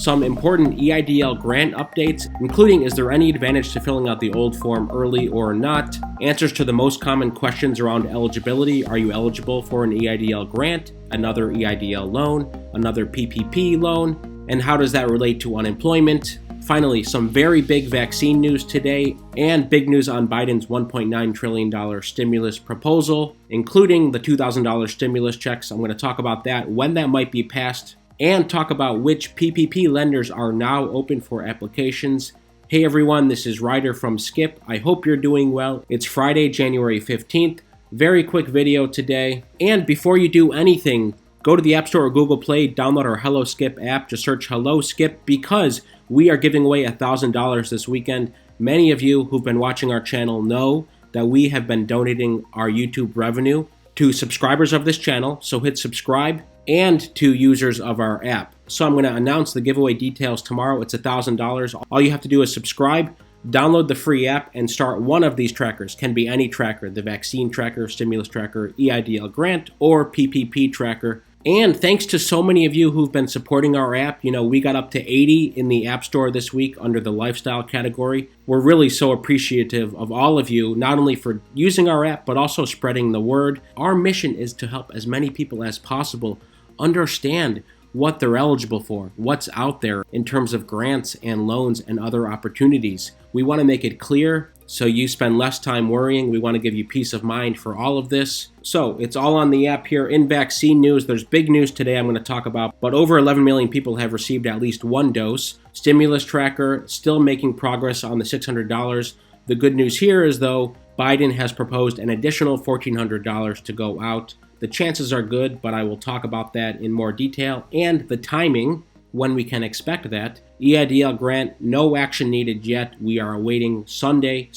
some important EIDL grant updates, including is there any advantage to filling out the old form early or not, answers to the most common questions around eligibility. Are you eligible for an EIDL grant, another EIDL loan, another PPP loan, and how does that relate to unemployment? Finally, some very big vaccine news today and big news on Biden's $1.9 trillion stimulus proposal, including the $2,000 stimulus checks. I'm going to talk about that, when that might be passed, and talk about which PPP lenders are now open for applications. Hey everyone, this is Ryder from Skip. I hope you're doing well. It's Friday, January 15th. Very quick video today. And before you do anything, go to the App Store or Google Play, download our Hello Skip app. Just search Hello Skip because we are giving away $1,000 this weekend. Many of you who've been watching our channel know that we have been donating our YouTube revenue to subscribers of this channel, so hit subscribe, and to users of our app. So I'm going to announce the giveaway details tomorrow. It's $1,000. All you have to do is subscribe, download the free app, and start one of these trackers. Can be any tracker, the vaccine tracker, stimulus tracker, EIDL grant, or PPP tracker. And thanks to so many of you who've been supporting our app, we got up to 80 in the App Store this week under the lifestyle category. We're really so appreciative of all of you, not only for using our app, but also spreading the word. Our mission is to help as many people as possible understand what they're eligible for, what's out there in terms of grants and loans and other opportunities. We want to make it clear so you spend less time worrying. We want to give you peace of mind for all of this. So it's all on the app here. In vaccine news, there's big news today I'm going to talk about, but over 11 million people have received at least one dose. Stimulus tracker still making progress on the $600. The good news here is, though, Biden has proposed an additional $1,400 to go out. The chances are good, but I will talk about that in more detail, and the timing, when we can expect that. EIDL grant, no action needed yet. We are awaiting Sunday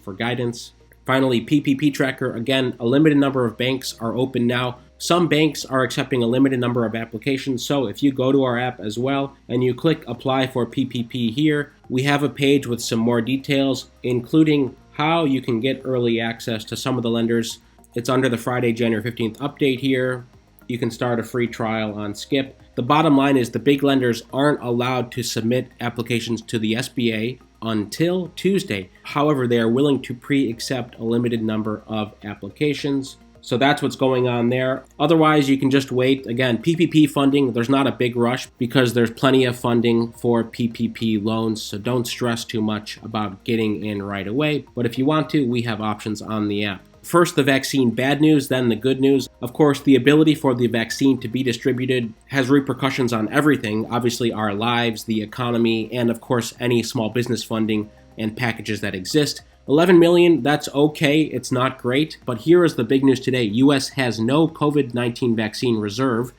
for guidance. Finally, PPP Tracker, again, a limited number of banks are open now. Some banks are accepting a limited number of applications, so if you go to our app as well and you click Apply for PPP here, we have a page with some more details, including how you can get early access to some of the lenders. It's under the Friday, January 15th update here. You can start a free trial on Skip. The bottom line is the big lenders aren't allowed to submit applications to the SBA until Tuesday. However, they are willing to pre-accept a limited number of applications. So that's what's going on there. Otherwise, you can just wait. Again, PPP funding, there's not a big rush because there's plenty of funding for PPP loans. So don't stress too much about getting in right away. But if you want to, we have options on the app. First, the vaccine bad news, then the good news. Of course, the ability for the vaccine to be distributed has repercussions on everything. Obviously, our lives, the economy, and of course, any small business funding and packages that exist. 11 million, that's okay. It's not great. But here is the big news today. U.S. has no COVID-19 vaccine reserve,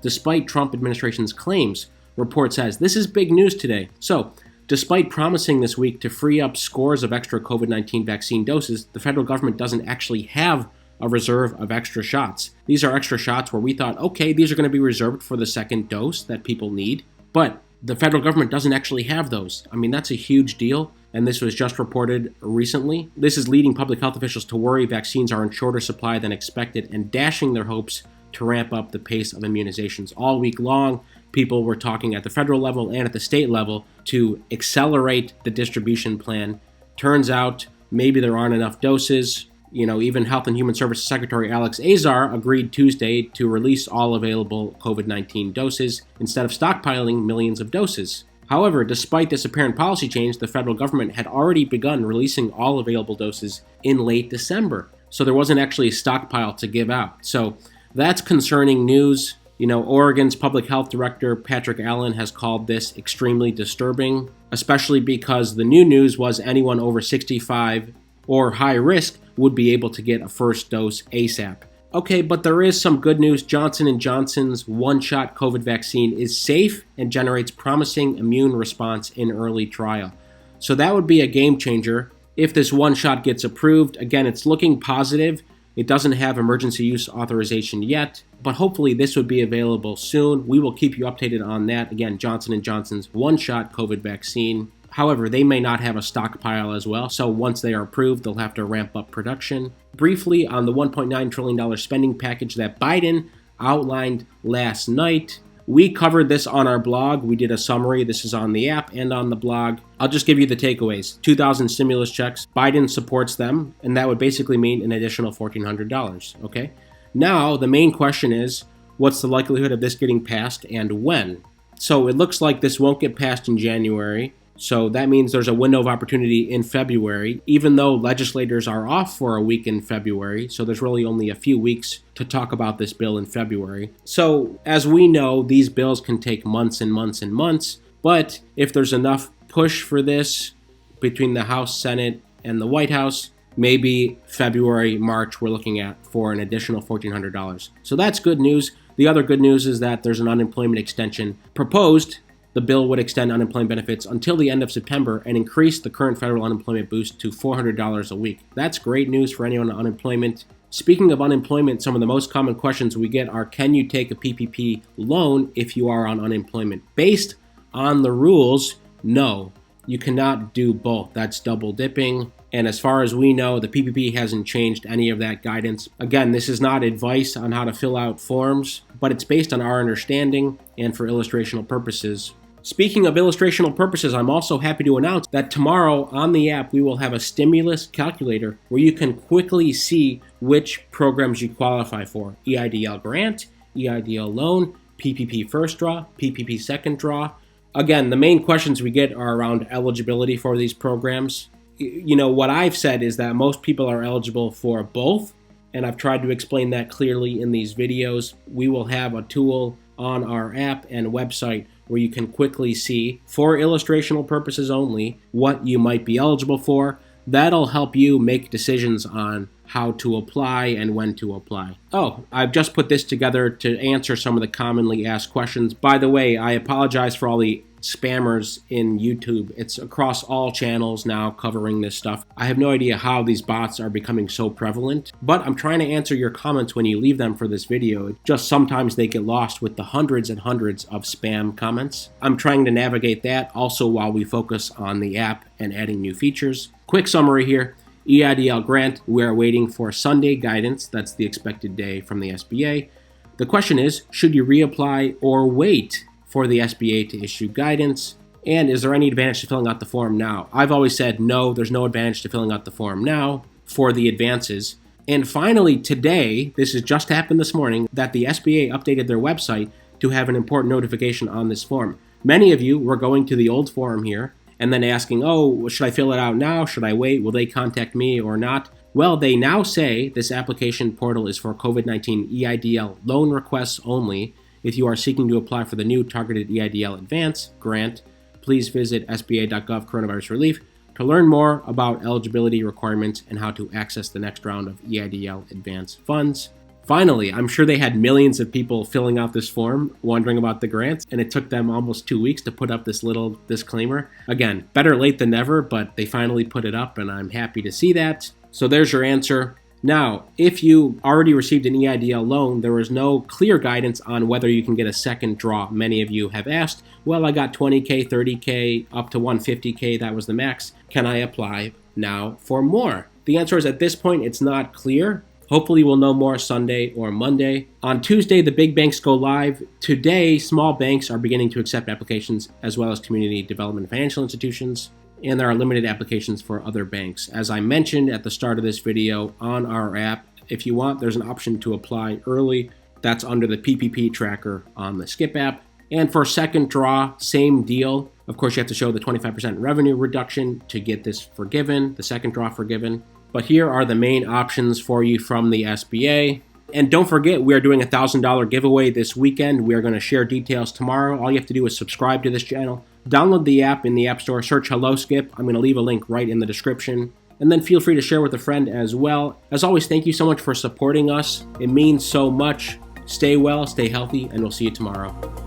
despite Trump administration's claims. Report says this is big news today. So, despite promising this week to free up scores of extra COVID-19 vaccine doses, the federal government doesn't actually have a reserve of extra shots. These are extra shots where we thought, okay, these are going to be reserved for the second dose that people need, but the federal government doesn't actually have those. I mean, that's a huge deal, and this was just reported recently. This is leading public health officials to worry vaccines are in shorter supply than expected and dashing their hopes to ramp up the pace of immunizations. All week long, people were talking at the federal level and at the state level to accelerate the distribution plan. Turns out maybe there aren't enough doses. Even Health and Human Services Secretary Alex Azar agreed Tuesday to release all available COVID-19 doses instead of stockpiling millions of doses. However, despite this apparent policy change, the federal government had already begun releasing all available doses in late December. So there wasn't actually a stockpile to give out. So that's concerning news. Oregon's public health director, Patrick Allen, has called this extremely disturbing, especially because the new news was anyone over 65 or high risk would be able to get a first dose ASAP. Okay, but there is some good news. Johnson & Johnson's one-shot COVID vaccine is safe and generates promising immune response in early trial. So that would be a game changer if this one shot gets approved. Again, it's looking positive. It doesn't have emergency use authorization yet, but hopefully this would be available soon. We will keep you updated on that. Again, Johnson & Johnson's one-shot COVID vaccine. However, they may not have a stockpile as well, so once they are approved, they'll have to ramp up production. Briefly, on the $1.9 trillion spending package that Biden outlined last night, We covered this on our blog. We did a summary. This is on the app and on the blog. I'll just give you the takeaways. 2,000 stimulus checks. Biden supports them, and that would basically mean an additional $1,400, okay? Now, the main question is, what's the likelihood of this getting passed and when? So it looks like this won't get passed in January. So that means there's a window of opportunity in February, even though legislators are off for a week in February. So there's really only a few weeks to talk about this bill in February. So as we know, these bills can take months and months and months. But if there's enough push for this between the House, Senate, and the White House, maybe February, March, we're looking at for an additional $1,400. So that's good news. The other good news is that there's an unemployment extension proposed. The bill would extend unemployment benefits until the end of September and increase the current federal unemployment boost to $400 a week. That's great news for anyone on unemployment. Speaking of unemployment, some of the most common questions we get are, can you take a PPP loan if you are on unemployment? Based on the rules, no. You cannot do both. That's double dipping. And as far as we know, the PPP hasn't changed any of that guidance. Again, this is not advice on how to fill out forms, but it's based on our understanding and for illustrational purposes. Speaking of illustrational purposes, I'm also happy to announce that tomorrow on the app, we will have a stimulus calculator where you can quickly see which programs you qualify for. EIDL grant, EIDL loan, PPP first draw, PPP second draw. Again, the main questions we get are around eligibility for these programs. You know, what I've said is that most people are eligible for both, and I've tried to explain that clearly in these videos. We will have a tool on our app and website where you can quickly see, for illustrational purposes only, what you might be eligible for. That'll help you make decisions on how to apply and when to apply. Oh, I've just put this together to answer some of the commonly asked questions. By the way, I apologize for all the spammers in YouTube. It's across all channels now covering this stuff. I have no idea how these bots are becoming so prevalent, but I'm trying to answer your comments when you leave them for this video. Just sometimes they get lost with the hundreds and hundreds of spam comments. I'm trying to navigate that also while we focus on the app and adding new features. Quick summary here. EIDL grant, we're waiting for Sunday guidance. That's the expected day from the SBA. The question is, should you reapply or wait for the SBA to issue guidance? And is there any advantage to filling out the form now? I've always said no, there's no advantage to filling out the form now for the advances. And finally today, this has just happened this morning, that the SBA updated their website to have an important notification on this form. Many of you were going to the old form here and then asking, oh, should I fill it out now? Should I wait? Will they contact me or not? Well, they now say this application portal is for COVID-19 EIDL loan requests only. If you are seeking to apply for the new targeted EIDL advance grant, please visit sba.gov coronavirus relief to learn more about eligibility requirements and how to access the next round of EIDL advance funds. Finally, I'm sure they had millions of people filling out this form, wondering about the grants, and it took them almost 2 weeks to put up this little disclaimer. Again, better late than never, but they finally put it up, and I'm happy to see that. So there's your answer. Now, if you already received an EIDL loan, there is no clear guidance on whether you can get a second draw. Many of you have asked, well, I got $20K, $30K, up to $150K, that was the max. Can I apply now for more? The answer is at this point, it's not clear. Hopefully we'll know more Sunday or Monday. On Tuesday, the big banks go live. Today, small banks are beginning to accept applications as well as community development financial institutions. And there are limited applications for other banks. As I mentioned at the start of this video on our app, if you want, there's an option to apply early. That's under the Ppp Tracker on the Skip app. And for second draw, same deal. Of course, you have to show the 25% revenue reduction to get this forgiven, the second draw forgiven. But here are the main options for you from the SBA. And don't forget, we are doing a $1,000 giveaway this weekend. We are going to share details tomorrow. All you have to do is subscribe to this channel. Download the app in the App Store, search Hello Skip. I'm going to leave a link right in the description. And then feel free to share with a friend as well. As always, thank you so much for supporting us. It means so much. Stay well, stay healthy, and we'll see you tomorrow.